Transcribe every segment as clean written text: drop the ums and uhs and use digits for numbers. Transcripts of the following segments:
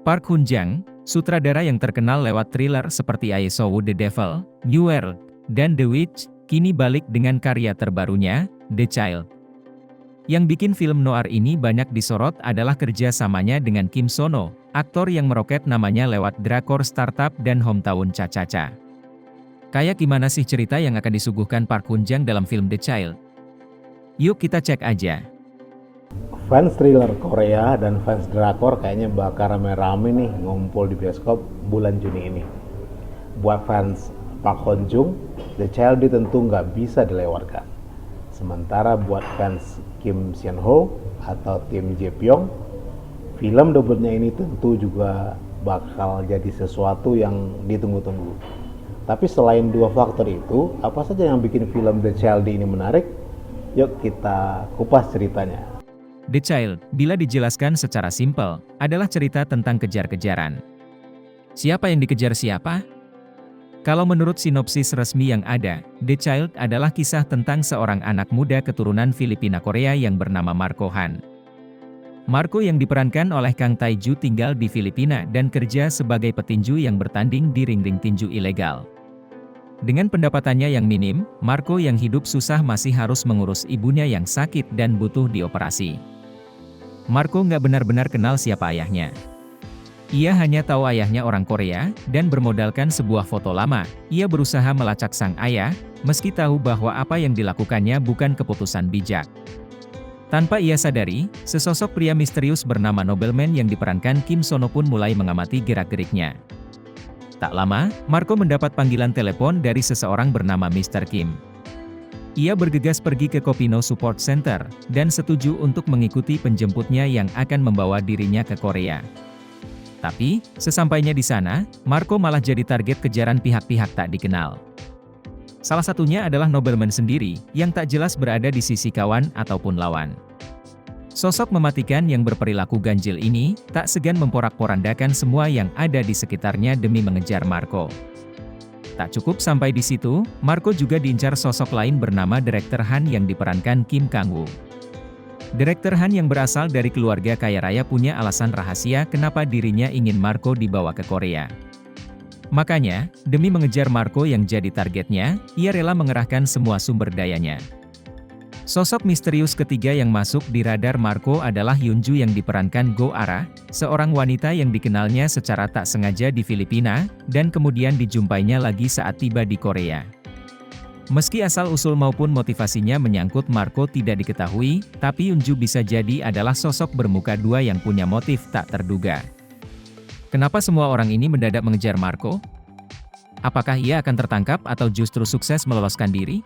Park Hoon-jang, sutradara yang terkenal lewat thriller seperti I Saw the Devil, New World, dan The Witch, kini balik dengan karya terbarunya, The Child. Yang bikin film noir ini banyak disorot adalah kerjasamanya dengan Kim Sono, aktor yang meroket namanya lewat drakor Startup dan Hometown Cha-Cha-Cha. Kayak gimana sih cerita yang akan disuguhkan Park Hoon-jang dalam film The Child? Yuk kita cek aja. Fans thriller Korea dan fans drakor kayaknya bakal rame-rame nih ngumpul di bioskop bulan Juni ini. Buat fans Park Hoon-jung, The Child tentu nggak bisa dilewatkan. Sementara buat fans Kim Seon-ho atau Tim Jae-pyong, film debutnya ini tentu juga bakal jadi sesuatu yang ditunggu-tunggu. Tapi selain dua faktor itu, apa saja yang bikin film The Child ini menarik? Yuk kita kupas ceritanya. The Child, bila dijelaskan secara simpel, adalah cerita tentang kejar-kejaran. Siapa yang dikejar siapa? Kalau menurut sinopsis resmi yang ada, The Child adalah kisah tentang seorang anak muda keturunan Filipina Korea yang bernama Marco Han. Marco yang diperankan oleh Kang Tae-ju tinggal di Filipina dan kerja sebagai petinju yang bertanding di ring-ring tinju ilegal. Dengan pendapatannya yang minim, Marco yang hidup susah masih harus mengurus ibunya yang sakit dan butuh dioperasi. Marco nggak benar-benar kenal siapa ayahnya. Ia hanya tahu ayahnya orang Korea, dan bermodalkan sebuah foto lama, ia berusaha melacak sang ayah, meski tahu bahwa apa yang dilakukannya bukan keputusan bijak. Tanpa ia sadari, sesosok pria misterius bernama Nobleman yang diperankan Kim Sono pun mulai mengamati gerak-geriknya. Tak lama, Marco mendapat panggilan telepon dari seseorang bernama Mr. Kim. Ia bergegas pergi ke Kopino Support Center, dan setuju untuk mengikuti penjemputnya yang akan membawa dirinya ke Korea. Tapi, sesampainya di sana, Marco malah jadi target kejaran pihak-pihak tak dikenal. Salah satunya adalah Nobleman sendiri, yang tak jelas berada di sisi kawan ataupun lawan. Sosok mematikan yang berperilaku ganjil ini, tak segan memporak-porandakan semua yang ada di sekitarnya demi mengejar Marco. Tak cukup sampai di situ, Marco juga diincar sosok lain bernama Direktur Han yang diperankan Kim Kang-woo. Direktur Han yang berasal dari keluarga kaya raya punya alasan rahasia kenapa dirinya ingin Marco dibawa ke Korea. Makanya, demi mengejar Marco yang jadi targetnya, ia rela mengerahkan semua sumber dayanya. Sosok misterius ketiga yang masuk di radar Marco adalah Hyunju yang diperankan Go Ara, seorang wanita yang dikenalnya secara tak sengaja di Filipina, dan kemudian dijumpainya lagi saat tiba di Korea. Meski asal-usul maupun motivasinya menyangkut Marco tidak diketahui, tapi Hyunju bisa jadi adalah sosok bermuka dua yang punya motif tak terduga. Kenapa semua orang ini mendadak mengejar Marco? Apakah ia akan tertangkap atau justru sukses meloloskan diri?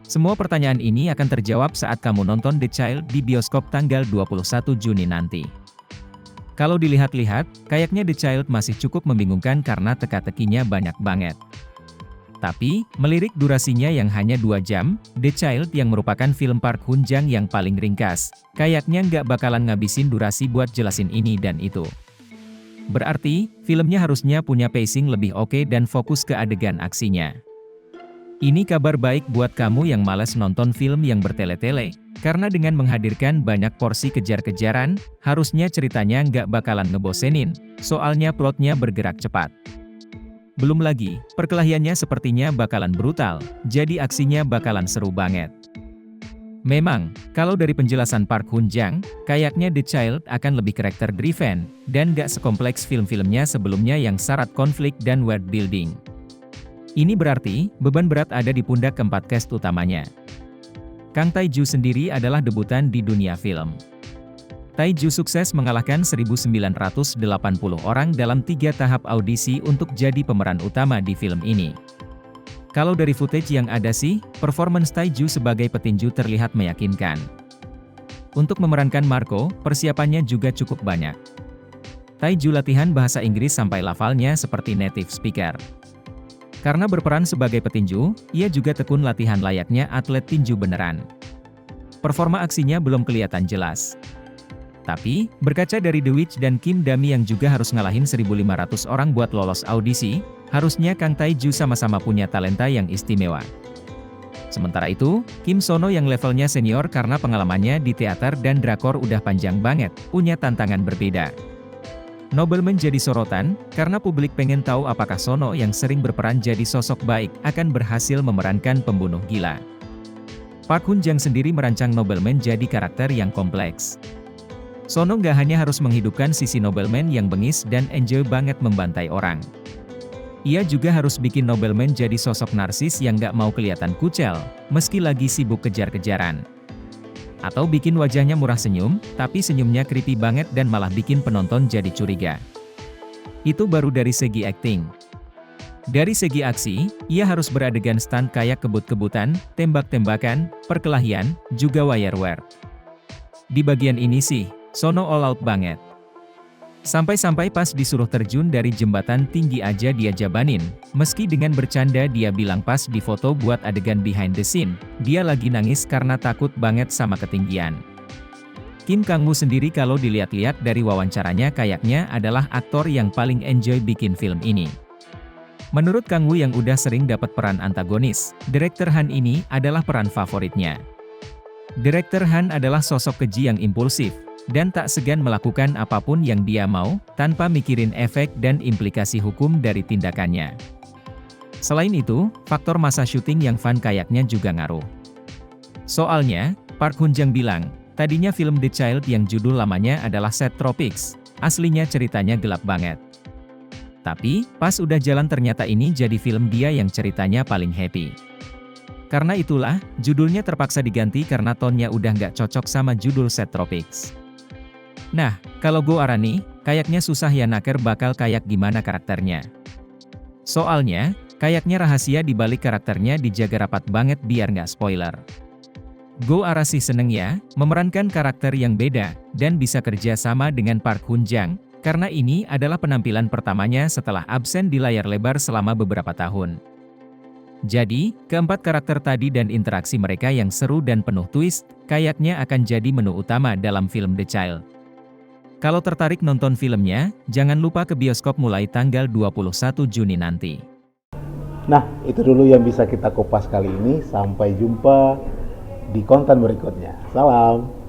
Semua pertanyaan ini akan terjawab saat kamu nonton The Child di bioskop tanggal 21 Juni nanti. Kalau dilihat-lihat, kayaknya The Child masih cukup membingungkan karena teka-tekinya banyak banget. Tapi, melirik durasinya yang hanya 2 jam, The Child yang merupakan film Park Hoon-jang yang paling ringkas, kayaknya nggak bakalan ngabisin durasi buat jelasin ini dan itu. Berarti, filmnya harusnya punya pacing lebih oke dan fokus ke adegan aksinya. Ini kabar baik buat kamu yang malas nonton film yang bertele-tele, karena dengan menghadirkan banyak porsi kejar-kejaran, harusnya ceritanya nggak bakalan ngebosenin, soalnya plotnya bergerak cepat. Belum lagi, perkelahiannya sepertinya bakalan brutal, jadi aksinya bakalan seru banget. Memang, kalau dari penjelasan Park Hoon-jang, kayaknya The Child akan lebih karakter-driven, dan nggak sekompleks film-filmnya sebelumnya yang syarat konflik dan world building. Ini berarti, beban berat ada di pundak keempat cast utamanya. Kang Tae-ju sendiri adalah debutan di dunia film. Tae-ju sukses mengalahkan 1.980 orang dalam 3 tahap audisi untuk jadi pemeran utama di film ini. Kalau dari footage yang ada sih, performance Tae-ju sebagai petinju terlihat meyakinkan. Untuk memerankan Marco, persiapannya juga cukup banyak. Tae-ju latihan bahasa Inggris sampai lafalnya seperti native speaker. Karena berperan sebagai petinju, ia juga tekun latihan layaknya atlet tinju beneran. Performa aksinya belum kelihatan jelas. Tapi, berkaca dari The Witch dan Kim Dami yang juga harus ngalahin 1.500 orang buat lolos audisi, harusnya Kang Tae-ju sama-sama punya talenta yang istimewa. Sementara itu, Kim Sono yang levelnya senior karena pengalamannya di teater dan drakor udah panjang banget, punya tantangan berbeda. Nobleman jadi sorotan, karena publik pengen tahu apakah Sono yang sering berperan jadi sosok baik akan berhasil memerankan pembunuh gila. Park Hoon Jang sendiri merancang Nobleman jadi karakter yang kompleks. Sono nggak hanya harus menghidupkan sisi Nobleman yang bengis dan enjoy banget membantai orang. Ia juga harus bikin Nobleman jadi sosok narsis yang nggak mau kelihatan kucel, meski lagi sibuk kejar-kejaran. Atau bikin wajahnya murah senyum, tapi senyumnya creepy banget dan malah bikin penonton jadi curiga. Itu baru dari segi akting. Dari segi aksi, ia harus beradegan stunt kayak kebut-kebutan, tembak-tembakan, perkelahian, juga wire-wire. Di bagian ini sih, Sono all out banget. Sampai-sampai pas disuruh terjun dari jembatan tinggi aja dia jabanin, meski dengan bercanda dia bilang pas di foto buat adegan behind the scene, dia lagi nangis karena takut banget sama ketinggian. Kim Kang-woo sendiri kalau dilihat-lihat dari wawancaranya kayaknya adalah aktor yang paling enjoy bikin film ini. Menurut Kang-woo yang udah sering dapat peran antagonis, Direktur Han ini adalah peran favoritnya. Direktur Han adalah sosok keji yang impulsif, dan tak segan melakukan apapun yang dia mau, tanpa mikirin efek dan implikasi hukum dari tindakannya. Selain itu, faktor masa syuting yang fun kayaknya juga ngaruh. Soalnya, Park Hoon Jang bilang, tadinya film The Child yang judul lamanya adalah Set Tropics, aslinya ceritanya gelap banget. Tapi, pas udah jalan ternyata ini jadi film dia yang ceritanya paling happy. Karena itulah, judulnya terpaksa diganti karena tonnya udah nggak cocok sama judul Set Tropics. Nah, kalau Go Arani, kayaknya susah ya naker bakal kayak gimana karakternya. Soalnya, kayaknya rahasia di balik karakternya dijaga rapat banget biar nggak spoiler. Go Ara sih seneng ya, memerankan karakter yang beda, dan bisa kerja sama dengan Park Hoon Jang, karena ini adalah penampilan pertamanya setelah absen di layar lebar selama beberapa tahun. Jadi, keempat karakter tadi dan interaksi mereka yang seru dan penuh twist, kayaknya akan jadi menu utama dalam film The Child. Kalau tertarik nonton filmnya, jangan lupa ke bioskop mulai tanggal 21 Juni nanti. Nah, itu dulu yang bisa kita kupas kali ini. Sampai jumpa di konten berikutnya. Salam!